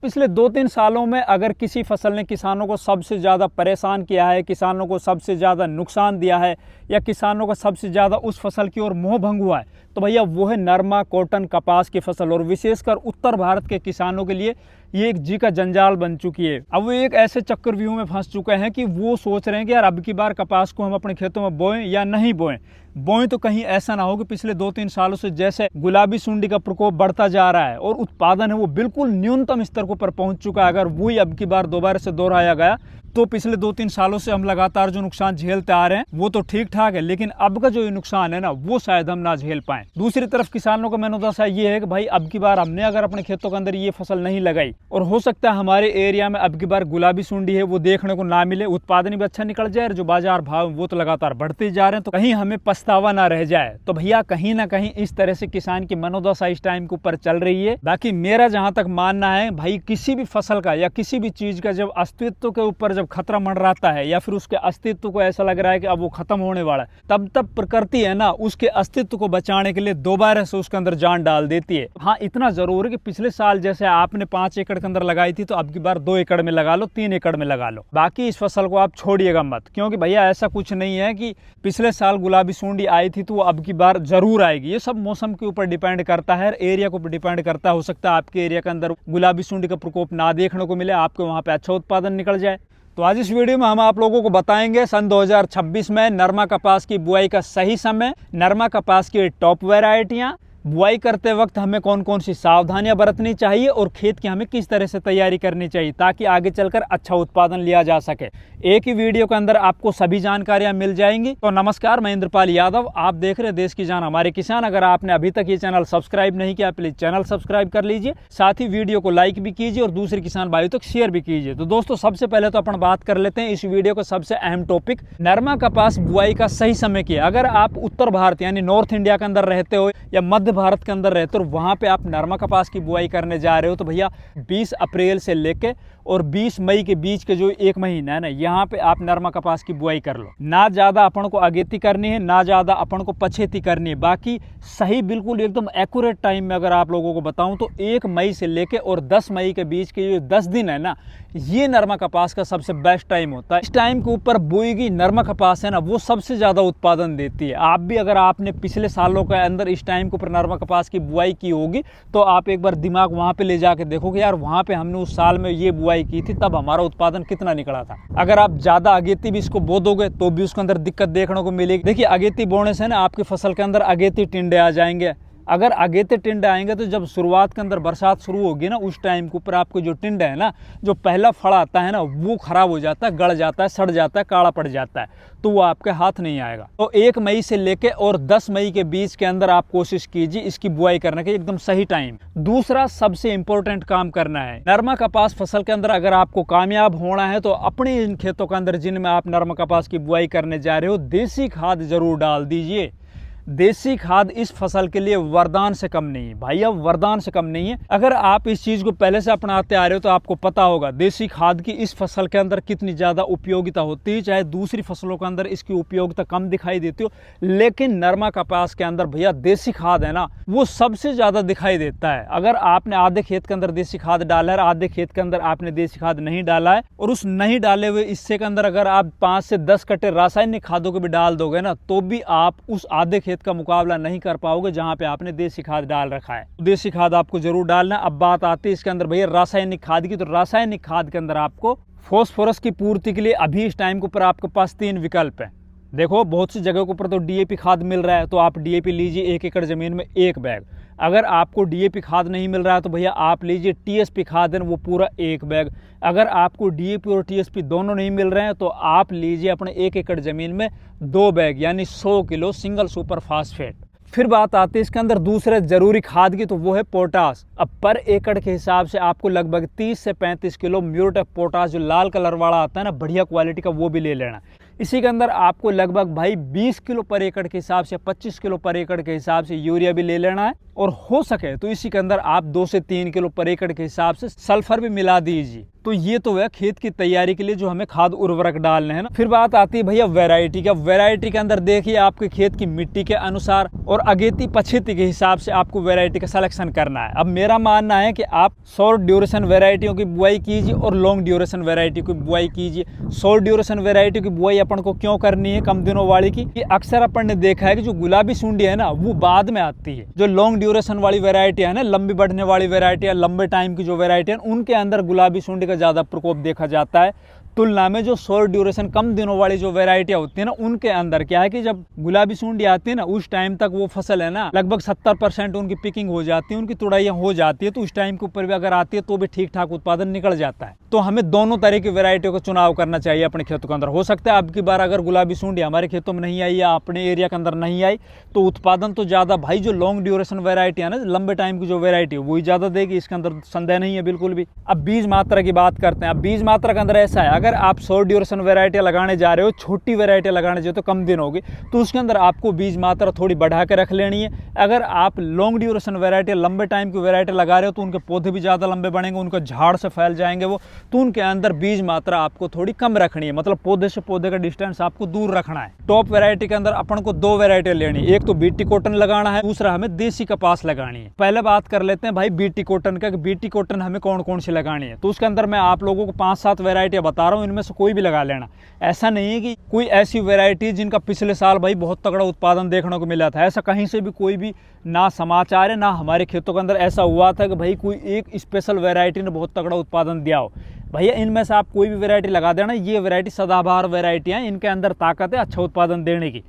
पिछले 2-3 सालों में अगर किसी फसल ने किसानों को सबसे ज़्यादा परेशान किया है, किसानों को सबसे ज़्यादा नुकसान दिया है या किसानों का सबसे ज़्यादा उस फसल की ओर मोह भंग हुआ है, तो भैया वो है नरमा, कॉटन, कपास की फसल। और विशेषकर उत्तर भारत के किसानों के लिए ये एक जी का जंजाल बन चुकी है। अब वो एक ऐसे चक्रव्यूह में फंस चुके हैं कि वो सोच रहे हैं कि यार अब की बार कपास को हम अपने खेतों में बोएं या नहीं बोएं तो कहीं ऐसा ना हो कि पिछले 2-3 सालों से जैसे गुलाबी सुंडी का प्रकोप बढ़ता जा रहा है और उत्पादन है वो बिल्कुल न्यूनतम स्तर को पर पहुंच चुका है। अगर वही अब की बार दोबारा से दोहराया गया तो पिछले 2-3 सालों से हम लगातार जो नुकसान झेलते आ रहे हैं वो तो ठीक ठाक है, लेकिन अब का जो ये नुकसान है ना वो शायद हम ना झेल पाएं। दूसरी तरफ किसानों का मनोदशा ये है कि भाई अब की बार हमने अगर अपने खेतों के अंदर ये फसल नहीं लगाई और हो सकता है हमारे एरिया में अब की बार गुलाबी सुंडी है वो देखने को ना मिले, उत्पादन भी अच्छा निकल जाए और जो बाजार भाव वो तो लगातार बढ़ते जा रहे हैं, तो कहीं हमें पछतावा ना रह जाए। तो भैया कहीं ना कहीं इस तरह से किसान की मनोदशा इस टाइम के ऊपर चल रही है। बाकी मेरा जहां तक मानना है भाई, किसी भी फसल का या किसी भी चीज का जब अस्तित्व के ऊपर जब खतरा मंडराता है या फिर उसके अस्तित्व को ऐसा लग रहा है कि अब वो खत्म होने वाला है, तब प्रकृति है ना उसके अस्तित्व को बचाने के लिए दोबारा से उसके अंदर जान डाल देती है। हाँ, इतना जरूर है कि पिछले साल जैसे आपने 5 एकड़ के अंदर लगाई थी तो अब की बार 2 एकड़ में लगा लो, 3 एकड़ में लगा लो, बाकी इस फसल को आप छोड़िएगा मत। क्योंकि भैया ऐसा कुछ नहीं है कि पिछले साल गुलाबी सुंडी आई थी तो वो अब की बार जरूर आएगी। ये सब मौसम के ऊपर डिपेंड करता है, एरिया के ऊपर डिपेंड करता है। हो सकता है आपके एरिया के अंदर गुलाबी सुंडी का प्रकोप ना देखने को मिले, आपके वहां पे अच्छा उत्पादन निकल जाए। तो आज इस वीडियो में हम आप लोगों को बताएंगे सन 2026 में नरमा कपास की बुआई का सही समय, नरमा कपास की टॉप वैरायटियां, बुआई करते वक्त हमें कौन कौन सी सावधानियां बरतनी चाहिए और खेत की हमें किस तरह से तैयारी करनी चाहिए ताकि आगे चलकर अच्छा उत्पादन लिया जा सके। एक ही वीडियो के अंदर आपको सभी जानकारियां मिल जाएंगी। तो नमस्कार, मैं इंद्रपाल यादव, आप देख रहे हैं देश की जान हमारे किसान। अगर आपने अभी तक ये चैनल सब्सक्राइब नहीं किया प्लीज चैनल सब्सक्राइब कर लीजिए, साथ ही वीडियो को लाइक भी कीजिए और दूसरे किसान भाइयों तक शेयर भी कीजिए। तो दोस्तों सबसे पहले तो अपन बात कर लेते हैं इस वीडियो का सबसे अहम टॉपिक, नरमा कपास बुआई का सही समय की। अगर आप उत्तर भारत यानी नॉर्थ इंडिया के अंदर रहते हो या मध्य भारत के अंदर रहते हो, वहां पे आप नरमा कपास की बुआई करने जा रहे हो, तो भैया 20 अप्रैल से लेके और 20 मई के बीच के जो 1 महीना है ना, यहाँ पे आप नरमा कपास की बुआई कर लो। ना ज्यादा अपन को अगेती करनी है, ना ज्यादा अपन को पछेती करनी है। बाकी सही बिल्कुल एकदम एक्यूरेट टाइम में अगर आप लोगों को बताऊं तो 1 मई से लेके और 10 मई के बीच के जो 10 दिन है ना, ये नरमा कपास का सबसे बेस्ट टाइम होता है। इस टाइम के ऊपर बोई गई नरमा कपास है ना वो सबसे ज्यादा उत्पादन देती है। आप भी अगर आपने पिछले सालों के अंदर इस टाइम के ऊपर नरमा कपास की बुआई की होगी तो आप एक बार दिमाग वहां पे ले जाके देखोगे, यार वहां पे हमने उस साल में ये बुआई की थी तब हमारा उत्पादन कितना निकला था। अगर आप ज्यादा अगेती भी इसको बो दोगे तो भी उसके अंदर दिक्कत देखने को मिलेगी। देखिए अगेती बोने से ना आपकी फसल के अंदर अगेती टिंडे आ जाएंगे। अगर अगेते टिंडे आएंगे तो जब शुरुआत के अंदर बरसात शुरू होगी ना उस टाइम के ऊपर आपको जो टिंडे है ना, जो पहला फल आता है ना वो खराब हो जाता है, गड़ जाता है, सड़ जाता है, काला पड़ जाता है, तो वो आपके हाथ नहीं आएगा। तो 1 मई से लेके और 10 मई के बीच के अंदर आप कोशिश कीजिए इसकी बुआई करने के एकदम सही टाइम। दूसरा सबसे इंपॉर्टेंट काम करना है, नरमा कपास फसल के अंदर अगर आपको कामयाब होना है तो अपने इन खेतों के अंदर जिनमें आप नरमा कपास की बुआई करने जा रहे हो देसी खाद जरूर डाल दीजिए। देसी खाद इस फसल के लिए वरदान से कम नहीं है भैया, वरदान से कम नहीं है। अगर आप इस चीज को पहले से अपनाते आ रहे हो तो आपको पता होगा देसी खाद की इस फसल के अंदर कितनी ज्यादा उपयोगिता होती है। चाहे दूसरी फसलों के अंदर इसकी उपयोगिता कम दिखाई देती हो, लेकिन नरमा कपास के अंदर भैया देसी खाद है ना वो सबसे ज्यादा दिखाई देता है। अगर आपने आधे खेत के अंदर देसी खाद डाला है, आधे खेत के अंदर आपने देसी खाद नहीं डाला है, और उस नहीं डाले हुए हिस्से के अंदर अगर आप 5 से 10 कट्टे रासायनिक खादों को भी डाल दोगे ना तो भी आप उस आधे खेत का मुकाबला नहीं कर पाओगे जहां पे आपने देसी खाद डाल रखा है। देसी खाद आपको जरूर डालना। अब बात आती है इसके अंदर भैया रासायनिक खाद की, तो रासायनिक खाद के अंदर आपको फास्फोरस की पूर्ति के लिए अभी इस टाइम के ऊपर आपके पास 3 विकल्प है। देखो बहुत सी जगह के ऊपर तो डीएपी खाद मिल रहा है तो आप डीएपी लीजिए 1 एकड़ जमीन में 1 बैग। अगर आपको डीएपी खाद नहीं मिल रहा है तो भैया आप लीजिए टीएसपी खाद है वो पूरा 1 बैग। अगर आपको डीएपी और टीएसपी दोनों नहीं मिल रहे हैं तो आप लीजिए अपने 1 एकड़ जमीन में 2 बैग यानी 100 किलो सिंगल सुपर फास्फेट। फिर बात आती है इसके अंदर दूसरे जरूरी खाद की, तो वो है पोटास। अब पर एकड़ के हिसाब से आपको लगभग 30 से 35 किलो म्यूरेट ऑफ पोटास जो लाल कलर वाला आता है ना बढ़िया क्वालिटी का, वो भी ले लेना। इसी के अंदर आपको लगभग भाई 20 किलो पर एकड़ के हिसाब से 25 किलो पर एकड़ के हिसाब से यूरिया भी ले लेना है, और हो सके तो इसी के अंदर आप 2 से 3 किलो पर एकड़ के हिसाब से सल्फर भी मिला दीजिए। तो ये तो है खेत की तैयारी के लिए जो हमें खाद उर्वरक डालने हैं ना। फिर बात आती है भैया वैरायटी का। वैरायटी के अंदर देखिए आपके खेत की मिट्टी के अनुसार और अगेती पछेती के हिसाब से आपको वैरायटी का सिलेक्शन करना है। अब मेरा मानना है कि आप शॉर्ट ड्यूरेशन वैरायटियों की बुआई कीजिए और लॉन्ग ड्यूरेशन वैरायटी की बुआई कीजिए। शॉर्ट ड्यूरेशन वैरायटी की बुआई अपन को क्यों करनी है कम दिनों वाली की, कि अक्सर अपन ने देखा है कि जो गुलाबी सुंडी है ना वो बाद में आती है। जो लॉन्ग ड्यूरेशन वाली वैरायटी है ना, लंबी बढ़ने वाली वैरायटी है, लंबे टाइम की जो वैरायटी है, उनके अंदर गुलाबी सुंडी का ज्यादा प्रकोप देखा जाता है। तुलना में जो शॉर्ट ड्यूरेशन कम दिनों वाली जो वैरायटियां होती है ना, उनके अंदर क्या है कि जब गुलाबी सुंडी आती है ना उस टाइम तक वो फसल है ना लगभग 70% उनकी पिकिंग हो जाती है, उनकी तुड़ाइयां हो जाती है। तो उस टाइम के ऊपर भी अगर आती है तो भी ठीक ठाक उत्पादन निकल जाता है। तो हमें दोनों तरह की वैरायटियों का चुनाव करना चाहिए अपने खेतों के अंदर। हो सकता है अब की बार अगर गुलाबी सुंडी हमारे खेतों में नहीं आई या अपने एरिया के अंदर नहीं आई तो उत्पादन तो ज्यादा भाई जो लॉन्ग ड्यूरेशन वैरायटी है ना, लंबे टाइम की जो वैरायटी है वही ज्यादा देगी, इसके अंदर संदेह नहीं है बिल्कुल भी। अब बीज मात्रा की बात करते हैं। अब बीज मात्रा के अंदर ऐसा है, अगर आप शॉर्ट ड्यूरेशन वैरायटियां लगाने जा रहे हो, छोटी वैरायटियां लगाने जा रहे हो तो कम दिन होगी, तो उसके अंदर आपको बीज मात्रा थोड़ी बढ़ा के रख लेनी है। अगर आप लॉन्ग ड्यूरेशन वैरायटी लंबे टाइम की वैरायटी लगा रहे हो तो उनके पौधे भी ज्यादा लंबे बढ़ेंगे, उनके झाड़ से फैल जाएंगे वो, तो उनके अंदर बीज मात्रा आपको थोड़ी कम रखनी है, मतलब पौधे से पौधे का डिस्टेंस आपको दूर रखना है। टॉप वैरायटी के अंदर अपन को दो वैरायटी लेनी है, एक तो बीटी कॉटन लगाना है, दूसरा हमें देसी कपास लगानी है। पहले बात कर लेते हैं भाई बीटी कॉटन का, बीटी कॉटन हमें कौन कौन सी लगानी है। तो उसके अंदर मैं आप लोगों को 5-7 वैरायटियां बता रहा हूँ, इनमें से कोई भी लगा लेना। ऐसा नहीं है कि कोई ऐसी वैरायटी जिनका पिछले साल भाई बहुत तगड़ा उत्पादन देखने को मिला था, ऐसा कहीं से भी कोई भी ना समाचार है ना हमारे खेतों के अंदर ऐसा हुआ था कि भाई कोई एक स्पेशल वैरायटी ने बहुत तगड़ा उत्पादन दिया हो। भैया इनमें से आप कोई भी वैरायटी लगा देना, ये वैरायटी सदाबहार वैरायटी है, इनके अंदर ताकत है अच्छा उत्पादन देने की।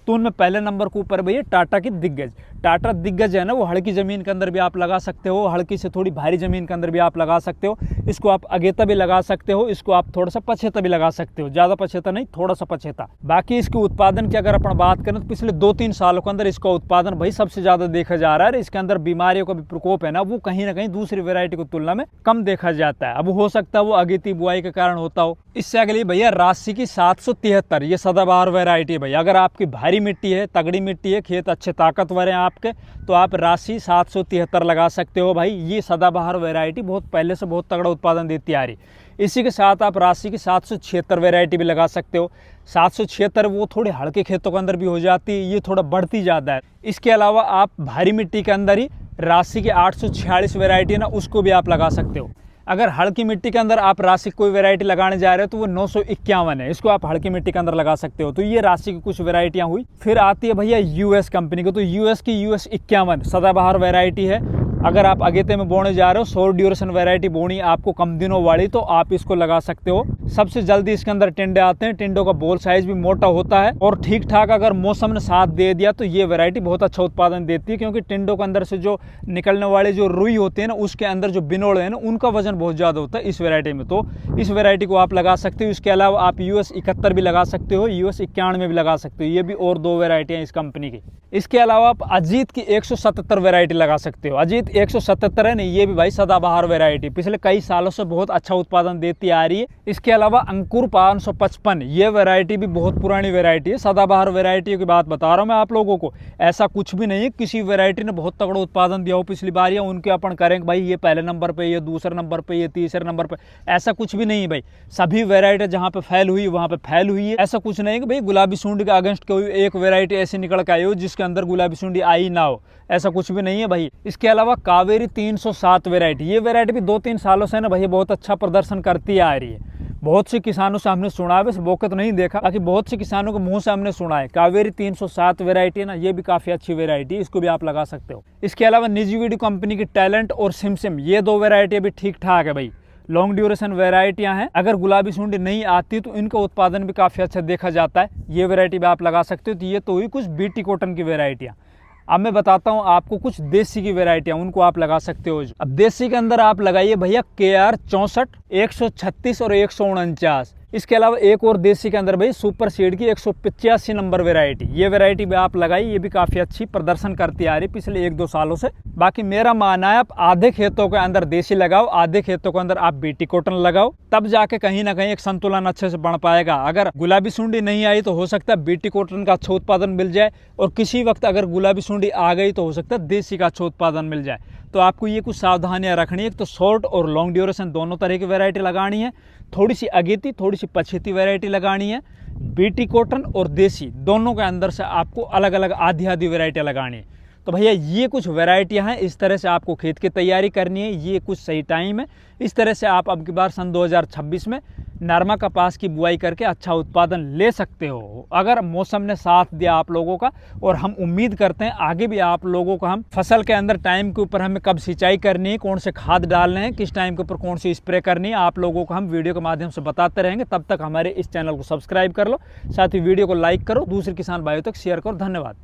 तो उनमें पहले नंबर के ऊपर भैया टाटा की दिग्गज। टाटा दिग्गज है ना, वो हल्की ज़मीन के अंदर भी आप लगा सकते हो, हल्की से थोड़ी भारी ज़मीन के अंदर भी आप लगा सकते हो। इसको आप अगेता भी लगा सकते हो, इसको आप थोड़ा सा पछेता भी लगा सकते हो, ज़्यादा पछेता नहीं थोड़ा सा पछेता। बाकी इसके उत्पादन की अगर अपन बात करें तो पिछले 2-3 सालों के अंदर इसका उत्पादन भाई सबसे ज़्यादा देखा जा रहा है। इसके अंदर बीमारियों का भी प्रकोप है ना वो कहीं ना कहीं दूसरी वैरायटी की तुलना में कम देखा जाता है। अब हो सकता है वो अगेती बुआई के कारण होता हो। इससे अगली भैया राशि की 773, ये सदाबहार वैरायटी है भैया। अगर आपकी भारी मिट्टी है, तगड़ी मिट्टी है, खेत अच्छे ताकतवर हैं आपके, तो आप राशि 773 लगा सकते हो भाई। ये सदाबहार वैरायटी बहुत पहले से बहुत तगड़ा उत्पादन देती आ रही। इसी के साथ आप राशि की 776 वैरायटी भी लगा सकते हो। 776 वो थोड़े हल्के खेतों के अंदर भी हो जाती है, ये थोड़ा बढ़ती ज़्यादा है। इसके अलावा आप भारी मिट्टी के अंदर ही राशि की 846 वैरायटी है ना उसको भी आप लगा सकते हो। अगर हल्की मिट्टी के अंदर आप राशि कोई वैरायटी लगाने जा रहे हो तो वो 951 है, इसको आप हल्की मिट्टी के अंदर लगा सकते हो। तो ये राशि की कुछ वैरायटियां हुई। फिर आती है भैया यूएस कंपनी को, तो यूएस की US 51 सदाबहार वैरायटी है। अगर आप अगेते में बोने जा रहे हो, शॉर्ट ड्यूरेशन वैरायटी बोनी आपको कम दिनों वाली, तो आप इसको लगा सकते हो। सबसे जल्दी इसके अंदर टिंडे आते हैं, टिंडों का बोल साइज भी मोटा होता है और ठीक ठाक अगर मौसम ने साथ दे दिया तो ये वैरायटी बहुत अच्छा उत्पादन देती है, क्योंकि टिंडों के अंदर से जो निकलने वाले जो रुई होते हैं ना उसके अंदर जो बिनोड़ है ना उनका वजन बहुत ज़्यादा होता है इस वैरायटी में। तो इस वैरायटी को आप लगा सकते हो। इसके अलावा आप US 71 भी लगा सकते हो, US 91 भी लगा सकते हो, ये भी और 2 वैरायटी हैं इस कंपनी की। इसके अलावा आप अजीत की 177 वैरायटी लगा सकते हो। अजीत 177 है नहीं, ये भी भाई सदाबहार वैरायटी पिछले कई सालों से बहुत अच्छा उत्पादन देती आ रही है। इसके अलावा अंकुर 555, ये वैरायटी भी बहुत पुरानी वैरायटी है। सदाबहार वैरायटी की बात बता रहा हूँ मैं आप लोगों को, ऐसा कुछ भी नहीं है किसी वैरायटी ने बहुत तगड़ा उत्पादन दिया हो पिछली बार या उनके अपन करेंगे भाई ये पहले नंबर पे, ये दूसरे नंबर पे, ये तीसरे नंबर पे, ऐसा कुछ भी नहीं है भाई। सभी वैरायटी जहाँ पे फैल हुई वहाँ पे फैल हुई है। ऐसा कुछ नहीं कि भाई गुलाबी सुंडी के अगेंस्ट कोई एक वैरायटी ऐसी निकल के आई हो जिसके अंदर गुलाबी सुंडी आई ना हो, ऐसा कुछ भी नहीं है भाई। इसके अलावा कावेरी 307 वैरायटी, ये वैरायटी भी 2-3 सालों से ना भाई बहुत अच्छा प्रदर्शन करती आ रही है। बहुत से किसानों से हमने सुना है, बस मौके तो नहीं देखा, बाकी बहुत से किसानों के मुंह से हमने सुना है। कावेरी 307 वैरायटी है ना, ये भी काफी अच्छी वैरायटी है, इसको भी आप लगा सकते हो। इसके अलावा निजीवीडी कंपनी की टैलेंट और सिमसिम, ये 2 वैरायटी भी ठीक ठाक है भाई, लॉन्ग ड्यूरेशन वैरायटियां हैं। अगर गुलाबी सुंडी नहीं आती तो इनका उत्पादन भी काफी अच्छा देखा जाता है, ये वैरायटी भी आप लगा सकते हो। तो ये तो हुई कुछ बीटी कॉटन की वैरायटियां। अब मैं बताता हूँ आपको कुछ देसी की वैरायटियां, उनको आप लगा सकते हो। अब देसी के अंदर आप लगाइए भैया KR 64, 136 और 149। इसके अलावा एक और देसी के अंदर भाई सुपर सीड की 185 नंबर वैरायटी, ये वैरायटी भी आप लगाई, ये भी काफी अच्छी प्रदर्शन करती आ रही पिछले 1-2 सालों से। बाकी मेरा मानना है आप आधे खेतों के अंदर देसी लगाओ, आधे खेतों के अंदर आप बीटी कॉटन लगाओ, तब जाके कहीं ना कहीं एक संतुलन अच्छे से बन पाएगा। अगर गुलाबी सुंडी नहीं आई तो हो सकता है बीटी कॉटन का अच्छा उत्पादन मिल जाए, और किसी वक्त अगर गुलाबी सुंडी आ गई तो हो सकता है देसी का अच्छा उत्पादन मिल जाए। तो आपको ये कुछ सावधानियां रखनी है। तो शॉर्ट और लॉन्ग ड्यूरेशन दोनों तरह की वैरायटी लगानी है। थोड़ी सी अगेती, थोड़ी सी पछेती वैरायटी लगानी है। बीटी कॉटन और देसी दोनों के अंदर से आपको अलग अलग आधी आधी वैरायटियाँ लगानी है। तो भैया ये कुछ वैरायटियाँ हैं, इस तरह से आपको खेत की तैयारी करनी है। ये कुछ सही टाइम है। इस तरह से आप अब की बार सन 2026 में नरमा कपास की बुआई करके अच्छा उत्पादन ले सकते हो, अगर मौसम ने साथ दिया आप लोगों का। और हम उम्मीद करते हैं आगे भी आप लोगों को हम फसल के अंदर टाइम के ऊपर हमें कब सिंचाई करनी है, कौन से खाद डालने हैं, किस टाइम के ऊपर कौन सी स्प्रे करनी है, आप लोगों को हम वीडियो के माध्यम से बताते रहेंगे। तब तक हमारे इस चैनल को सब्सक्राइब कर लो, साथ ही वीडियो को लाइक करो, दूसरे किसान भाइयों तक शेयर करो। धन्यवाद।